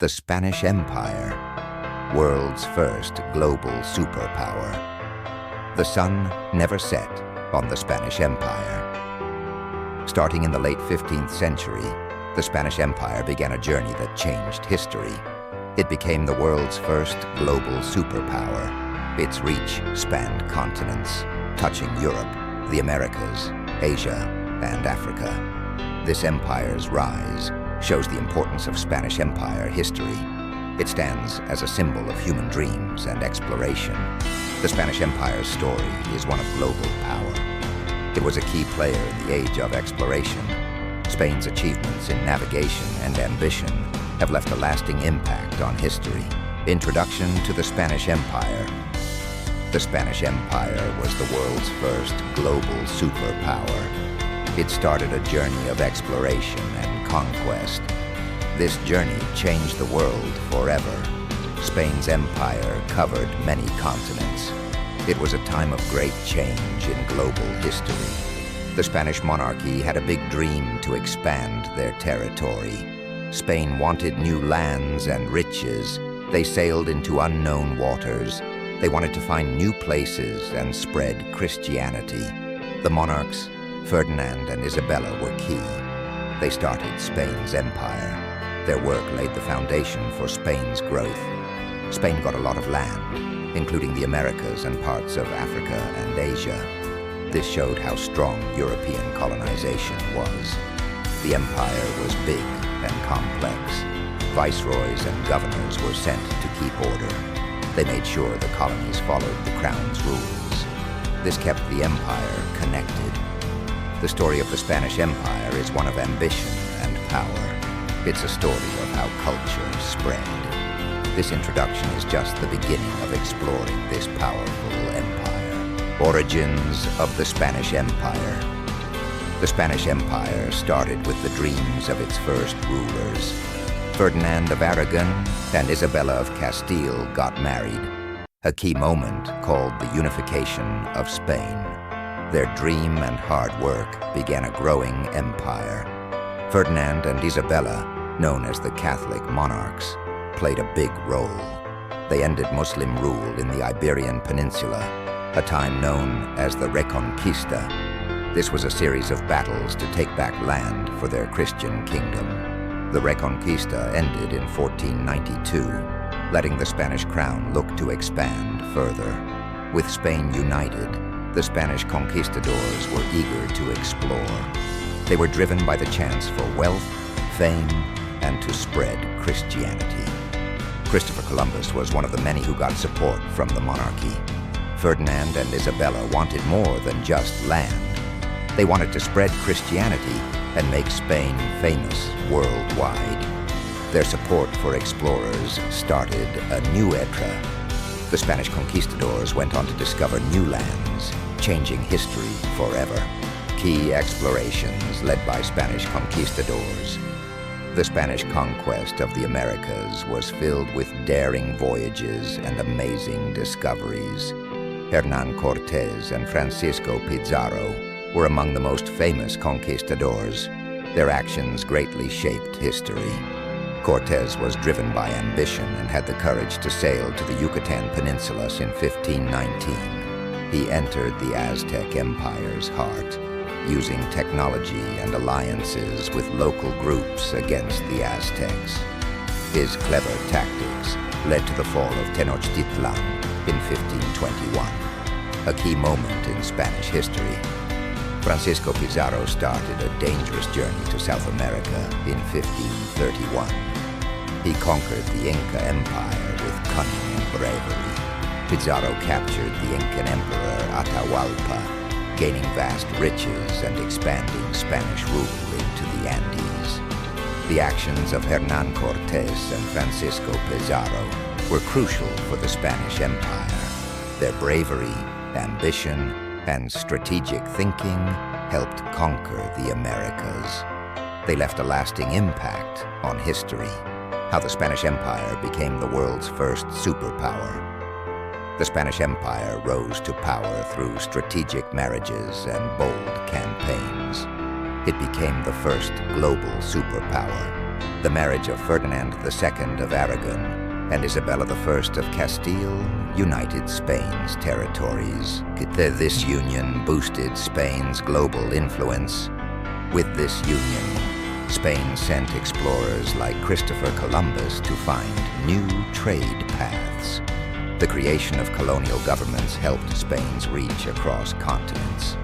The Spanish Empire, world's first global superpower. The sun never set on the Spanish Empire. Starting in the late 15th century, the Spanish Empire began a journey that changed history. It became the world's first global superpower. Its reach spanned continents, touching Europe, the Americas, Asia, and Africa. This empire's rise shows the importance of Spanish Empire history. It stands as a symbol of human dreams and exploration. The Spanish Empire's story is one of global power. It was a key player in the age of exploration. Spain's achievements in navigation and ambition have left a lasting impact on history. Introduction to the Spanish Empire. The Spanish Empire was the world's first global superpower. It started a journey of exploration and conquest. This journey changed the world forever. Spain's empire covered many continents. It was a time of great change in global history. The Spanish monarchy had a big dream to expand their territory. Spain wanted new lands and riches. They sailed into unknown waters. They wanted to find new places and spread Christianity. The monarchs, Ferdinand and Isabella, were key. They started Spain's empire. Their work laid the foundation for Spain's growth. Spain got a lot of land, including the Americas and parts of Africa and Asia. This showed how strong European colonization was. The empire was big and complex. Viceroys and governors were sent to keep order. They made sure the colonies followed the crown's rules. This kept the empire connected. The story of the Spanish Empire is one of ambition and power. It's a story of how culture spread. This introduction is just the beginning of exploring this powerful empire. Origins of the Spanish Empire. The Spanish Empire started with the dreams of its first rulers. Ferdinand of Aragon and Isabella of Castile got married, a key moment called the unification of Spain. Their dream and hard work began a growing empire. Ferdinand and Isabella, known as the Catholic monarchs, played a big role. They ended Muslim rule in the Iberian Peninsula, a time known as the Reconquista. This was a series of battles to take back land for their Christian kingdom. The Reconquista ended in 1492, letting the Spanish crown look to expand further. With Spain united, the Spanish conquistadors were eager to explore. They were driven by the chance for wealth, fame, and to spread Christianity. Christopher Columbus was one of the many who got support from the monarchy. Ferdinand and Isabella wanted more than just land. They wanted to spread Christianity and make Spain famous worldwide. Their support for explorers started a new era. The Spanish conquistadors went on to discover new lands, changing history forever. Key explorations led by Spanish conquistadors. The Spanish conquest of the Americas was filled with daring voyages and amazing discoveries. Hernán Cortés and Francisco Pizarro were among the most famous conquistadors. Their actions greatly shaped history. Cortés was driven by ambition and had the courage to sail to the Yucatan Peninsula in 1519. He entered the Aztec Empire's heart, using technology and alliances with local groups against the Aztecs. His clever tactics led to the fall of Tenochtitlan in 1521, a key moment in Spanish history. Francisco Pizarro started a dangerous journey to South America in 1531. He conquered the Inca Empire with cunning and bravery. Pizarro captured the Incan Emperor Atahualpa, gaining vast riches and expanding Spanish rule into the Andes. The actions of Hernán Cortés and Francisco Pizarro were crucial for the Spanish Empire. Their bravery, ambition, and strategic thinking helped conquer the Americas. They left a lasting impact on history. How the Spanish Empire became the world's first superpower. The Spanish Empire rose to power through strategic marriages and bold campaigns. It became the first global superpower. The marriage of Ferdinand II of Aragon and Isabella I of Castile united Spain's territories. This union boosted Spain's global influence. With this union, Spain sent explorers like Christopher Columbus to find new trade paths. The creation of colonial governments helped Spain's reach across continents.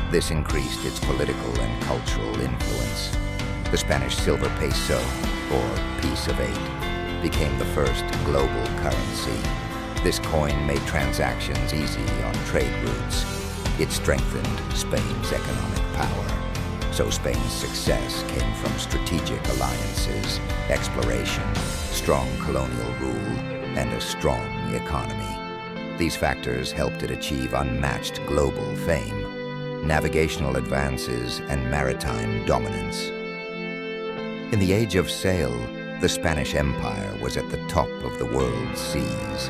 This increased its political and cultural influence. The Spanish silver peso, or piece of 8, became the first global currency. This coin made transactions easy on trade routes. It strengthened Spain's economic power. So Spain's success came from strategic alliances, exploration, strong colonial rule, and a strong economy. These factors helped it achieve unmatched global fame, navigational advances, and maritime dominance. In the age of sail, the Spanish Empire was at the top of the world's seas.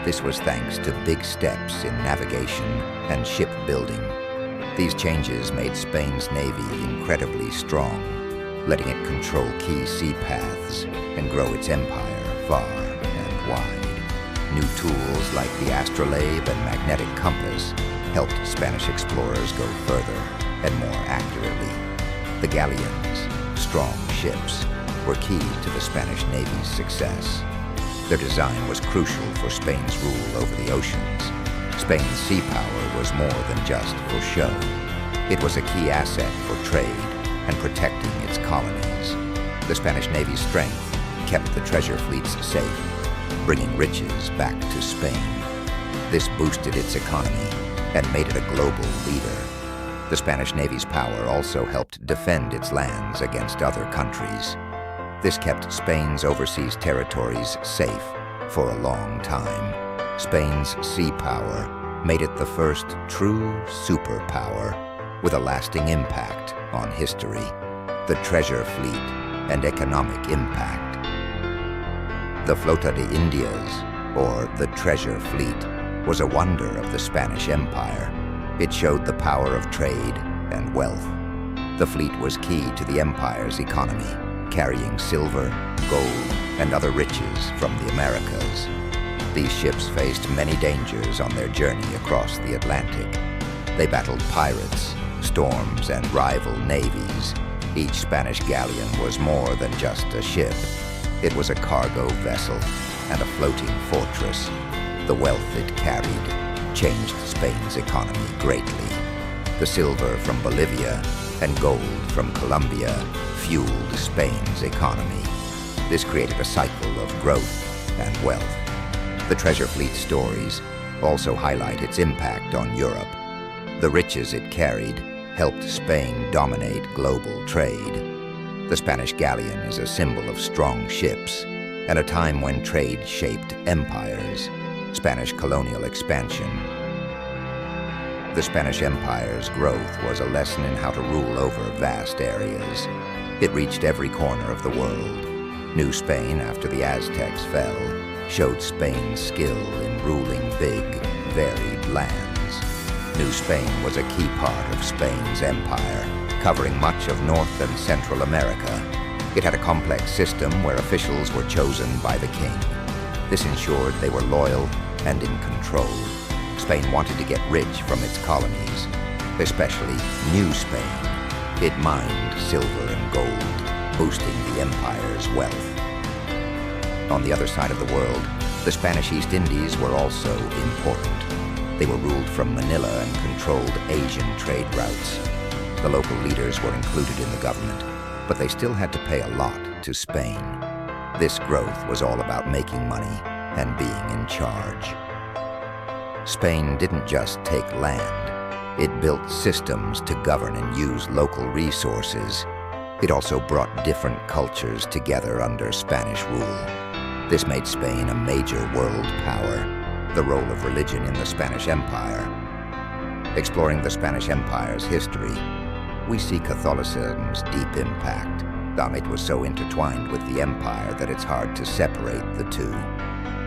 This was thanks to big steps in navigation and shipbuilding. These changes made Spain's navy incredibly strong, letting it control key sea paths and grow its empire far and wide. New tools like the astrolabe and magnetic compass helped Spanish explorers go further and more accurately. The galleons, strong ships, were key to the Spanish Navy's success. Their design was crucial for Spain's rule over the oceans. Spain's sea power was more than just for show. It was a key asset for trade and protecting its colonies. The Spanish Navy's strength kept the treasure fleets safe, bringing riches back to Spain. This boosted its economy and made it a global leader. The Spanish Navy's power also helped defend its lands against other countries. This kept Spain's overseas territories safe for a long time. Spain's sea power made it the first true superpower with a lasting impact on history, the treasure fleet, and economic impact. The Flota de Indias, or the treasure fleet, was a wonder of the Spanish Empire. It showed the power of trade and wealth. The fleet was key to the empire's economy, carrying silver, gold, and other riches from the Americas. These ships faced many dangers on their journey across the Atlantic. They battled pirates, storms, and rival navies. Each Spanish galleon was more than just a ship. It was a cargo vessel and a floating fortress. The wealth it carried changed Spain's economy greatly. The silver from Bolivia and gold from Colombia fueled Spain's economy. This created a cycle of growth and wealth. The treasure fleet stories also highlight its impact on Europe. The riches it carried helped Spain dominate global trade. The Spanish galleon is a symbol of strong ships and a time when trade shaped empires. Spanish colonial expansion. The Spanish Empire's growth was a lesson in how to rule over vast areas. It reached every corner of the world. New Spain, after the Aztecs fell, showed Spain's skill in ruling big, varied lands. New Spain was a key part of Spain's empire, covering much of North and Central America. It had a complex system where officials were chosen by the king. This ensured they were loyal and in control. Spain wanted to get rich from its colonies, especially New Spain. It mined silver and gold, boosting the empire's wealth. On the other side of the world, the Spanish East Indies were also important. They were ruled from Manila and controlled Asian trade routes. The local leaders were included in the government, but they still had to pay a lot to Spain. This growth was all about making money and being in charge. Spain didn't just take land. It built systems to govern and use local resources. It also brought different cultures together under Spanish rule. This made Spain a major world power. The role of religion in the Spanish Empire. Exploring the Spanish Empire's history, we see Catholicism's deep impact. It was so intertwined with the empire that it's hard to separate the two.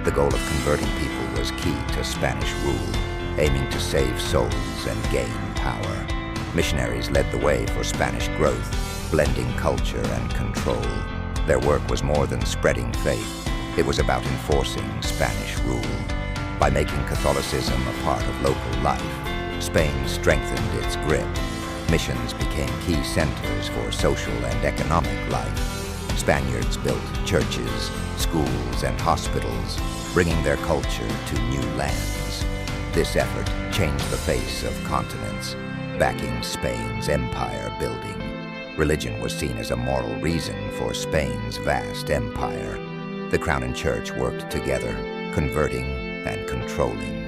The goal of converting people was key to Spanish rule, aiming to save souls and gain power. Missionaries led the way for Spanish growth, blending culture and control. Their work was more than spreading faith. It was about enforcing Spanish rule. By making Catholicism a part of local life, Spain strengthened its grip. Missions became key centers for social and economic life. Spaniards built churches, schools, and hospitals, bringing their culture to new lands. This effort changed the face of continents, backing Spain's empire building. Religion was seen as a moral reason for Spain's vast empire. The Crown and Church worked together, converting and controlling.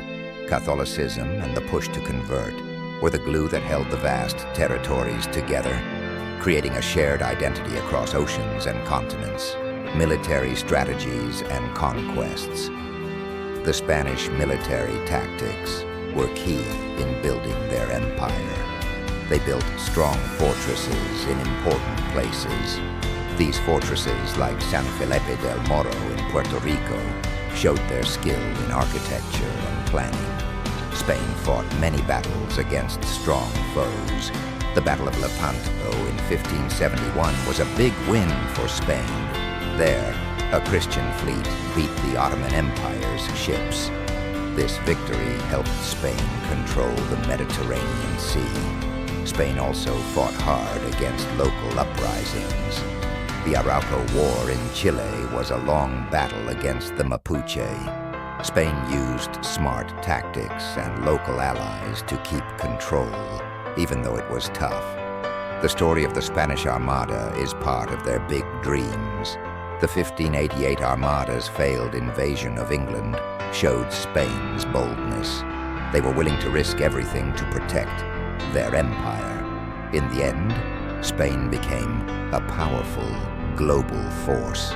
Catholicism and the push to convert were the glue that held the vast territories together, creating a shared identity across oceans and continents, military strategies and conquests. The Spanish military tactics were key in building their empire. They built strong fortresses in important places. These fortresses, like San Felipe del Morro in Puerto Rico, showed their skill in architecture and planning. Spain fought many battles against strong foes. The Battle of Lepanto in 1571 was a big win for Spain. There, a Christian fleet beat the Ottoman Empire's ships. This victory helped Spain control the Mediterranean Sea. Spain also fought hard against local uprisings. The Arauco War in Chile was a long battle against the Mapuche. Spain used smart tactics and local allies to keep control, even though it was tough. The story of the Spanish Armada is part of their big dreams. The 1588 Armada's failed invasion of England showed Spain's boldness. They were willing to risk everything to protect their empire. In the end, Spain became a powerful global force.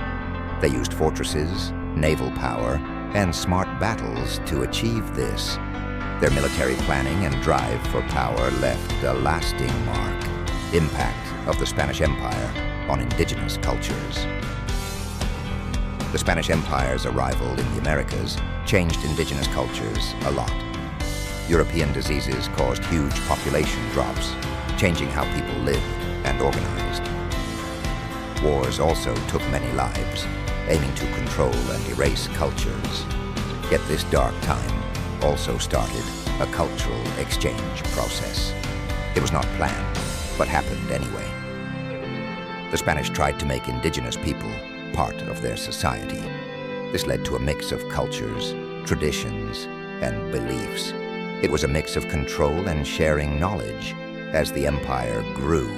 They used fortresses, naval power, and smart battles to achieve this. Their military planning and drive for power left a lasting mark. Impact of the Spanish Empire on indigenous cultures. The Spanish Empire's arrival in the Americas changed indigenous cultures a lot. European diseases caused huge population drops, changing how people lived and organized. Wars also took many lives, aiming to control and erase cultures. Yet this dark time also started a cultural exchange process. It was not planned, but happened anyway. The Spanish tried to make indigenous people part of their society. This led to a mix of cultures, traditions, and beliefs. It was a mix of control and sharing knowledge. As the empire grew,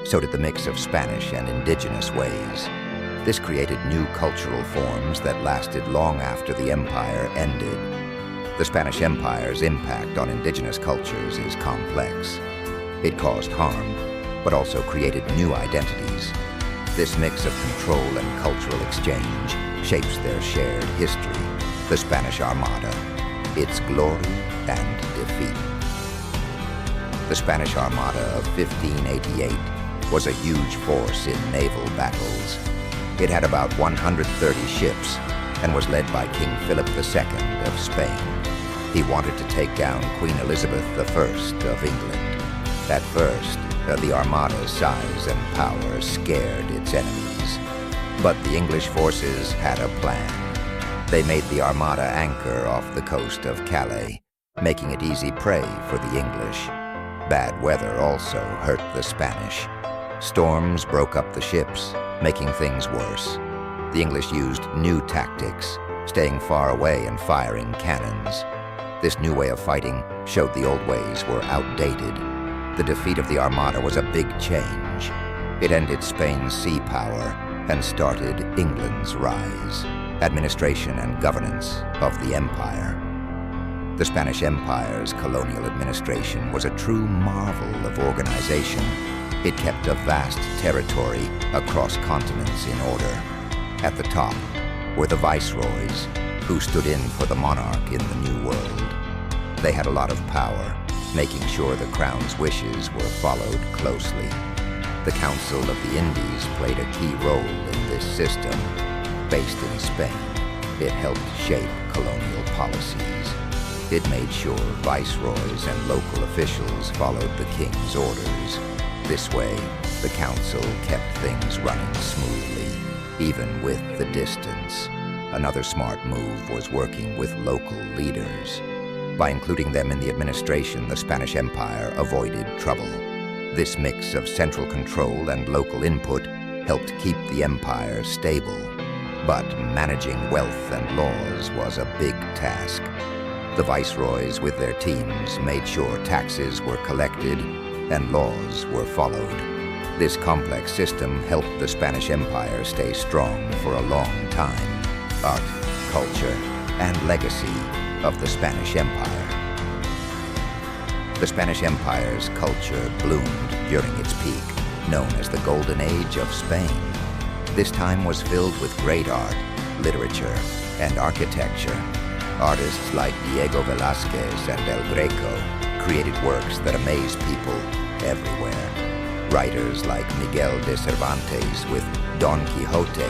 so did the mix of Spanish and indigenous ways. This created new cultural forms that lasted long after the empire ended. The Spanish Empire's impact on indigenous cultures is complex. It caused harm, but also created new identities. This mix of control and cultural exchange shapes their shared history, the Spanish Armada, its glory and defeat. The Spanish Armada of 1588 was a huge force in naval battles. It had about 130 ships and was led by King Philip II of Spain. He wanted to take down Queen Elizabeth I of England. At first, the Armada's size and power scared its enemies. But the English forces had a plan. They made the Armada anchor off the coast of Calais, making it easy prey for the English. Bad weather also hurt the Spanish. Storms broke up the ships, making things worse. The English used new tactics, staying far away and firing cannons. This new way of fighting showed the old ways were outdated. The defeat of the Armada was a big change. It ended Spain's sea power and started England's rise, administration and governance of the empire. The Spanish Empire's colonial administration was a true marvel of organization. It kept a vast territory across continents in order. At the top were the viceroys, who stood in for the monarch in the New World. They had a lot of power, making sure the crown's wishes were followed closely. The Council of the Indies played a key role in this system. Based in Spain, it helped shape colonial policies. It made sure viceroys and local officials followed the king's orders. This way, the council kept things running smoothly. even with the distance. Another smart move was working with local leaders. By including them in the administration, the Spanish Empire avoided trouble. This mix of central control and local input helped keep the empire stable. But managing wealth and laws was a big task. The viceroys with their teams made sure taxes were collected and laws were followed. This complex system helped the Spanish Empire stay strong for a long time. Art, culture, and legacy of the Spanish Empire. The Spanish Empire's culture bloomed during its peak, known as the Golden Age of Spain. This time was filled with great art, literature, and architecture. Artists like Diego Velázquez and El Greco created works that amazed people everywhere. Writers like Miguel de Cervantes with Don Quixote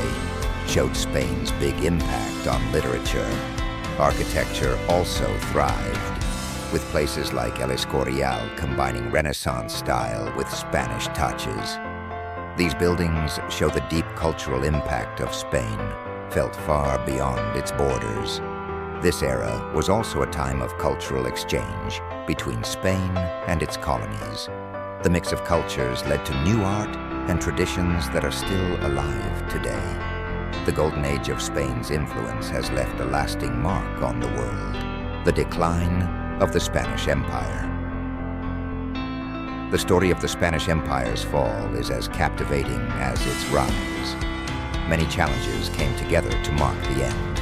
showed Spain's big impact on literature. Architecture also thrived, with places like El Escorial combining Renaissance style with Spanish touches. These buildings show the deep cultural impact of Spain, felt far beyond its borders. This era was also a time of cultural exchange between Spain and its colonies. The mix of cultures led to new art and traditions that are still alive today. The Golden Age of Spain's influence has left a lasting mark on the world. The decline of the Spanish Empire. The story of the Spanish Empire's fall is as captivating as its rise. Many challenges came together to mark the end.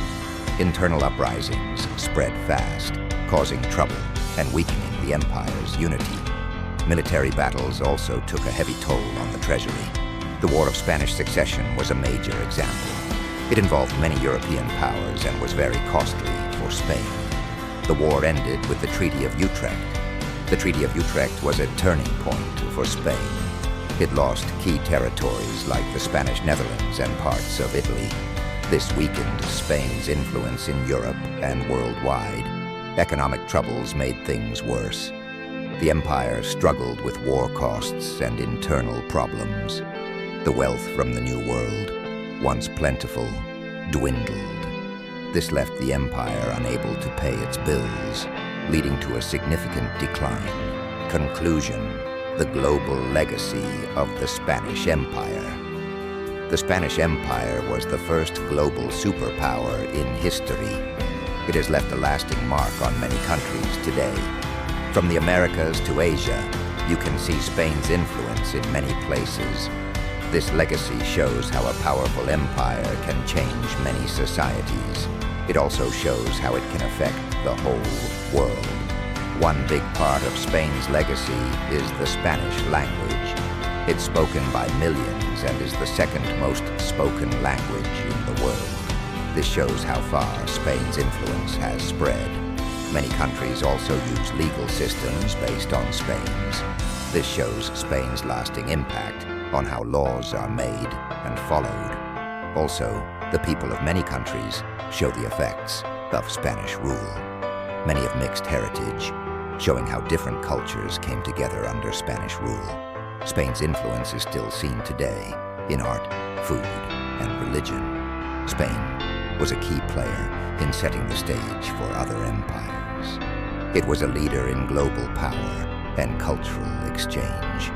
Internal uprisings spread fast, causing trouble and weakening the empire's unity. Military battles also took a heavy toll on the treasury. The War of Spanish Succession was a major example. It involved many European powers and was very costly for Spain. The war ended with the Treaty of Utrecht. The Treaty of Utrecht was a turning point for Spain. It lost key territories like the Spanish Netherlands and parts of Italy. This weakened Spain's influence in Europe and worldwide. Economic troubles made things worse. The empire struggled with war costs and internal problems. The wealth from the New World, once plentiful, dwindled. This left the empire unable to pay its bills, leading to a significant decline. Conclusion: the global legacy of the Spanish Empire. The Spanish Empire was the first global superpower in history. It has left a lasting mark on many countries today. From the Americas to Asia, you can see Spain's influence in many places. This legacy shows how a powerful empire can change many societies. It also shows how it can affect the whole world. One big part of Spain's legacy is the Spanish language. It's spoken by millions and is the second most spoken language in the world. This shows how far Spain's influence has spread. Many countries also use legal systems based on Spain's. This shows Spain's lasting impact on how laws are made and followed. Also, the people of many countries show the effects of Spanish rule. Many have mixed heritage, showing how different cultures came together under Spanish rule. Spain's influence is still seen today in art, food, and religion. Spain was a key player in setting the stage for other empires. It was a leader in global power and cultural exchange.